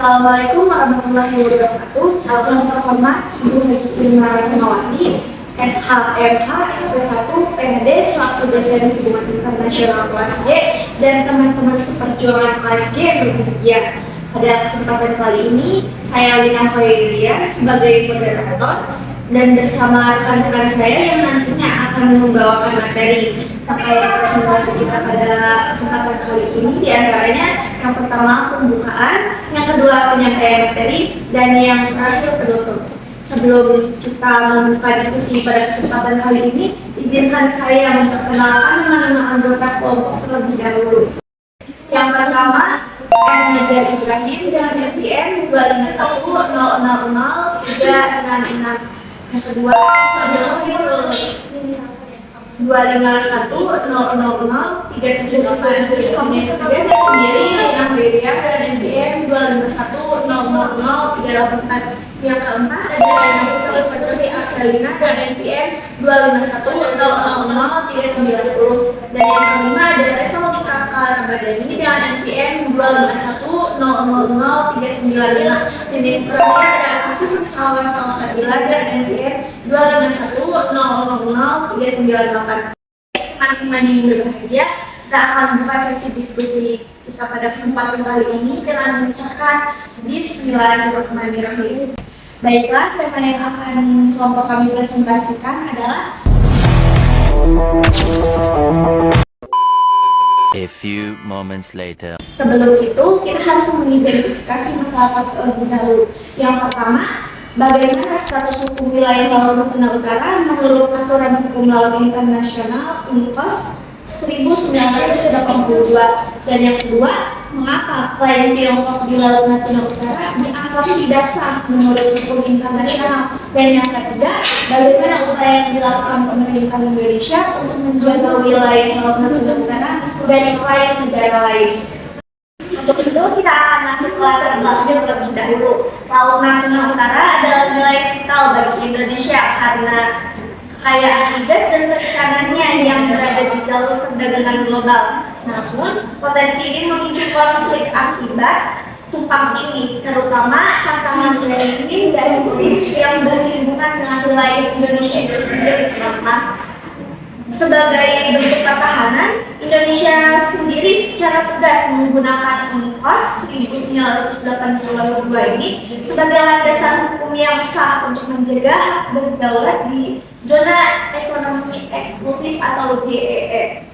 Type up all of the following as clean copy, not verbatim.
Assalamualaikum warahmatullahi wabarakatuh. Yang terhormat Ibu Haji Irma Rahmawati, SHMH SP1 PhD selaku dosen hubungan internasional kelas J dan teman-teman seperjuangan kelas J yang berbahagia. Pada kesempatan kali ini, saya Lina Hoiria sebagai moderator dan bersama rekan-rekan saya yang nantinya akan membawakan materi terkait presentasi kita pada kesempatan kali ini, diantaranya yang pertama pembukaan, yang kedua penyampaian materi, dan yang terakhir penutup. Sebelum kita membuka diskusi pada kesempatan kali ini, izinkan saya memperkenalkan nama-nama anggota kelompok terlebih dahulu. Yang pertama, M. Najar Ibrahim dengan NPM 251000366. Yang kedua, adalah 251000379. Yang ketiga, saya sendiri Lina Hoiria dan NPM 251000384. Yang keempat adalah Nabi Putri Asalina dan NPM 251000390. Dan yang kelima adalah Reval Kakak Ramadhani dengan NPM 251000395. Dan yang terakhir adalah Akun Salwa Salsabila dan NPM 251000398. Teman-teman yang berbahagia, kita akan buka sesi diskusi kita pada kesempatan kali ini dengan mengucapkan Bismillahirrahmanirrahim. Baiklah, tema yang akan kelompok kami presentasikan adalah A few moments later. Sebelum itu, kita harus mengidentifikasi masalah terlebih dahulu. Yang pertama, bagaimana status hukum wilayah Laut Natuna Utara menurut Aturan Hukum Laut Internasional UNCLOS 1982. Dan yang kedua, mengapa klaim Tiongkok di Laut Natuna Utara dianggap tidak sah menurut hukum internasional. Dan yang ketiga, bagaimana upaya yang dilakukan pemerintah Indonesia untuk menjaga wilayah Laut Natuna Utara dari klaim negara lain. Untuk itu kita akan masuk ke latar belakangnya terlebih dahulu. Laut Natuna Utara adalah wilayah vital bagi Indonesia karena kekayaan migas dan perikanannya yang berada di jalur perdagangan global. Namun, potensi ini memicu konflik akibat tumpang ini, terutama tantangan dari gas yang bersinggungan dengan wilayah Indonesia itu sendiri. Sebagai bentuk pertahanan, Indonesia sendiri secara tegas menggunakan UNCLOS 1982 ini sebagai landasan hukum yang sah untuk menjaga hak berdaulat di zona ekonomi eksklusif atau ZEE.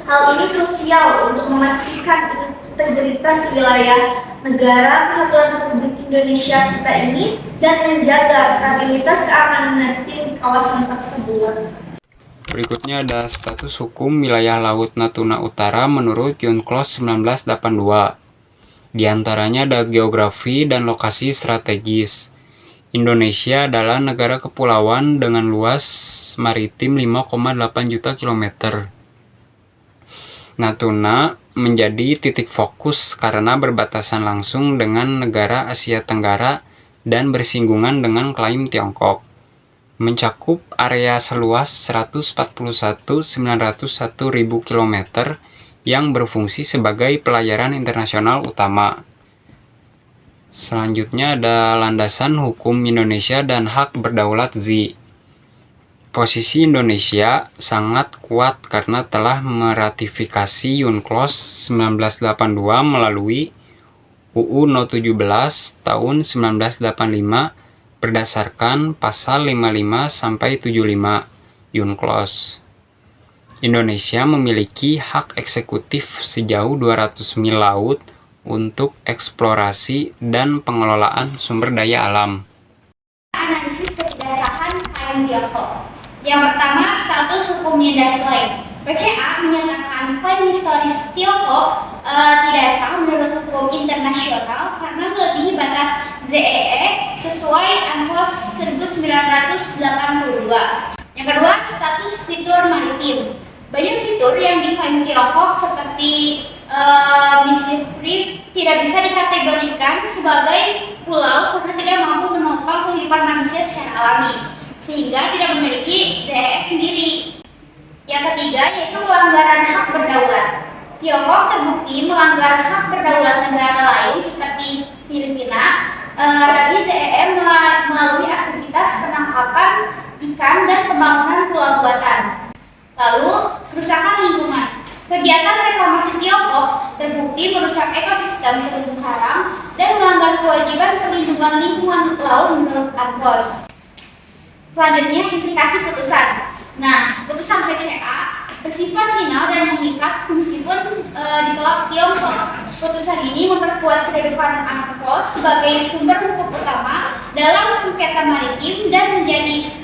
Hal ini krusial untuk memastikan integritas wilayah negara kesatuan Republik Indonesia kita ini dan menjaga stabilitas keamanan di kawasan tersebut. Berikutnya ada status hukum wilayah Laut Natuna Utara menurut UNCLOS 1982. Di antaranya ada geografi dan lokasi strategis. Indonesia adalah negara kepulauan dengan luas maritim 5,8 juta kilometer. Natuna menjadi titik fokus karena berbatasan langsung dengan negara Asia Tenggara dan bersinggungan dengan klaim Tiongkok. Mencakup area seluas 141.901.000 km yang berfungsi sebagai pelayaran internasional utama. Selanjutnya ada landasan hukum Indonesia dan hak berdaulat ZI. Posisi Indonesia sangat kuat karena telah meratifikasi UNCLOS 1982 melalui UU No 17 tahun 1985 berdasarkan pasal 55 sampai 75 UNCLOS. Indonesia memiliki hak eksekutif sejauh 200 mil laut untuk eksplorasi dan pengelolaan sumber daya alam. Analisis ketidaksahan klaim Tiongkok. Yang pertama, status hukumnya Dasline. PCA menyatakan klaim historis Tiongkok tidak sah menurut hukum internasional karena melebihi batas ZEE sesuai UNCLOS 1982. Yang kedua, status fitur maritim. Banyak fitur yang diklaim Tiongkok seperti Mississippi Reef tidak bisa dikategorikan sebagai pulau karena tidak mampu menopang kehidupan manusia secara alami, sehingga tidak memiliki ZEE sendiri. Yang ketiga yaitu pelanggaran hak berdaulat. Tiongkok terbukti melanggar hak berdaulat negara lain seperti Filipina, IZEE melalui aktivitas penangkapan ikan dan pembangunan pulau buatan. Lalu, kerusakan lingkungan. Kegiatan reklamasi Tiongkok terbukti merusak ekosistem terumbu karang dan melanggar kewajiban perlindungan lingkungan laut menurut UNCLOS. Selanjutnya, implikasi putusan. Nah, putusan PCA bersifat final dan mengikat meskipun ditolak Tiongkok. Putusan ini memperkuat kedudukan UNCLOS sebagai sumber hukum utama dalam sengketa maritim dan menjadi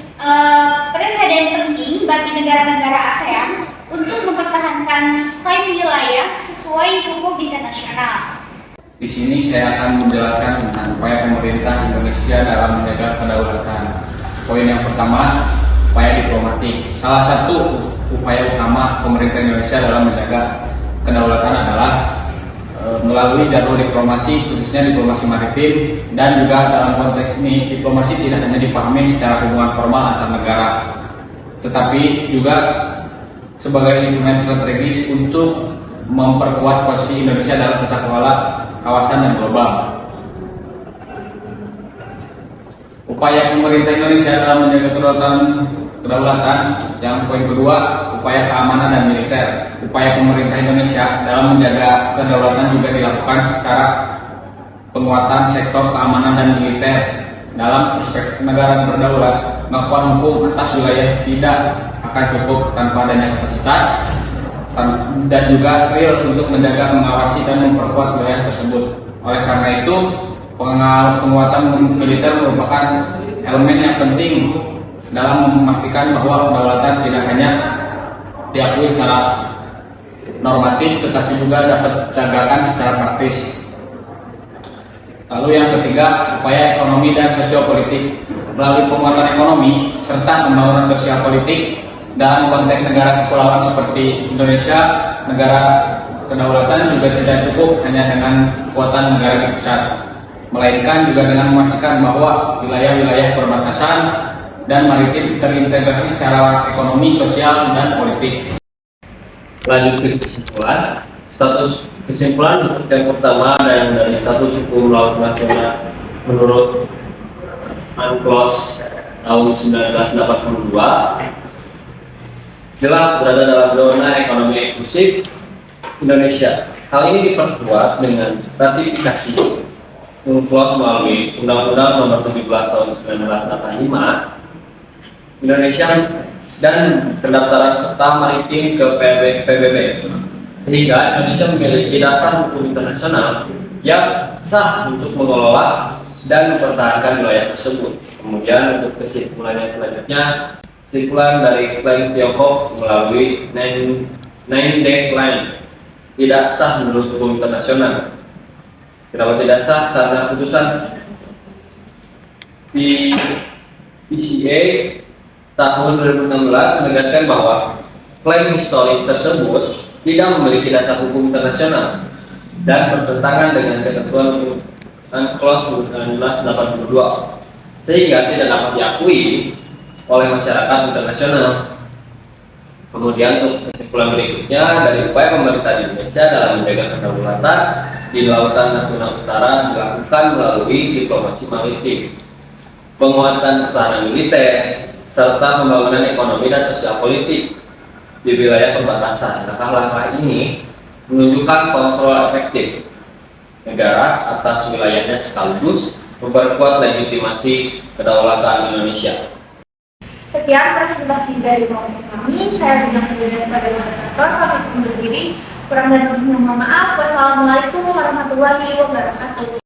presiden penting bagi negara-negara ASEAN untuk mempertahankan klaim wilayah sesuai hukum internasional. Di sini saya akan menjelaskan tentang upaya pemerintah Indonesia dalam menjaga kedaulatan. Poin yang pertama, upaya diplomatik. Salah satu upaya utama pemerintah Indonesia dalam menjaga kedaulatan adalah melalui jalur diplomasi, khususnya diplomasi maritim, dan juga dalam konteks ini diplomasi tidak hanya dipahami secara hubungan formal antar negara, tetapi juga sebagai instrumen strategis untuk memperkuat posisi Indonesia dalam tata kelola kawasan dan global. Upaya pemerintah Indonesia dalam menjaga kedaulatan, yang poin kedua, upaya keamanan dan militer. Upaya pemerintah Indonesia dalam menjaga kedaulatan juga dilakukan secara penguatan sektor keamanan dan militer. Dalam perspektif negara berdaulat, melakukan hukum atas wilayah tidak akan cukup tanpa adanya kapasitas dan juga real untuk menjaga, mengawasi dan memperkuat wilayah tersebut. Oleh karena itu, penguatan militer merupakan elemen yang penting dalam memastikan bahwa kedaulatan tidak hanya diakui secara normatif, tetapi juga dapat dijagakan secara praktis. Lalu yang ketiga, upaya ekonomi dan sosiopolitik. Melalui penguatan ekonomi serta pembangunan sosial politik dalam konteks negara kepulauan seperti Indonesia, negara kedaulatan juga tidak cukup hanya dengan kekuatan negara besar, melainkan juga dengan memastikan bahwa wilayah-wilayah perbatasan dan maritim terintegrasi secara ekonomi, sosial, dan politik. Lanjut ke kesimpulan. Status kesimpulan untuk yang pertama dari status hukum laut Natuna menurut UNCLOS tahun 1982 jelas berada dalam zona ekonomi eksklusif Indonesia. Hal ini diperkuat dengan ratifikasi UNCLOS melalui Undang-Undang Nomor 17 Tahun 1945 Indonesia dan pendaftaran peta maritim ke PBB, sehingga Indonesia memiliki dasar hukum internasional yang sah untuk mengelola dan mempertahankan wilayah tersebut. Kemudian untuk kesimpulan yang selanjutnya, kesimpulan dari klaim Tiongkok melalui Nine Days Land tidak sah menurut hukum internasional. Kenapa tidak sah? Karena putusan di PCA tahun 2016 menegaskan bahwa klaim historis tersebut tidak memiliki dasar hukum internasional dan bertentangan dengan ketentuan UNCLOS 1982, sehingga tidak dapat diakui oleh masyarakat internasional. Kemudian untuk kesimpulan berikutnya, dari upaya pemerintah Indonesia dalam menjaga kedaulatan di lautan Natuna Utara dilakukan melalui diplomasi maritim, penguatan pertahanan militer, serta pembangunan ekonomi dan sosial politik di wilayah perbatasan. Langkah-langkah ini menunjukkan kontrol efektif negara atas wilayahnya sekaligus memperkuat legitimasi kedaulatan Indonesia. Sekian presentasi dari kami. Saya Bintang Julia sebagai moderator. Kami undur diri. Kurang dan lebihnya mohon maaf. Wassalamualaikum warahmatullahi wabarakatuh.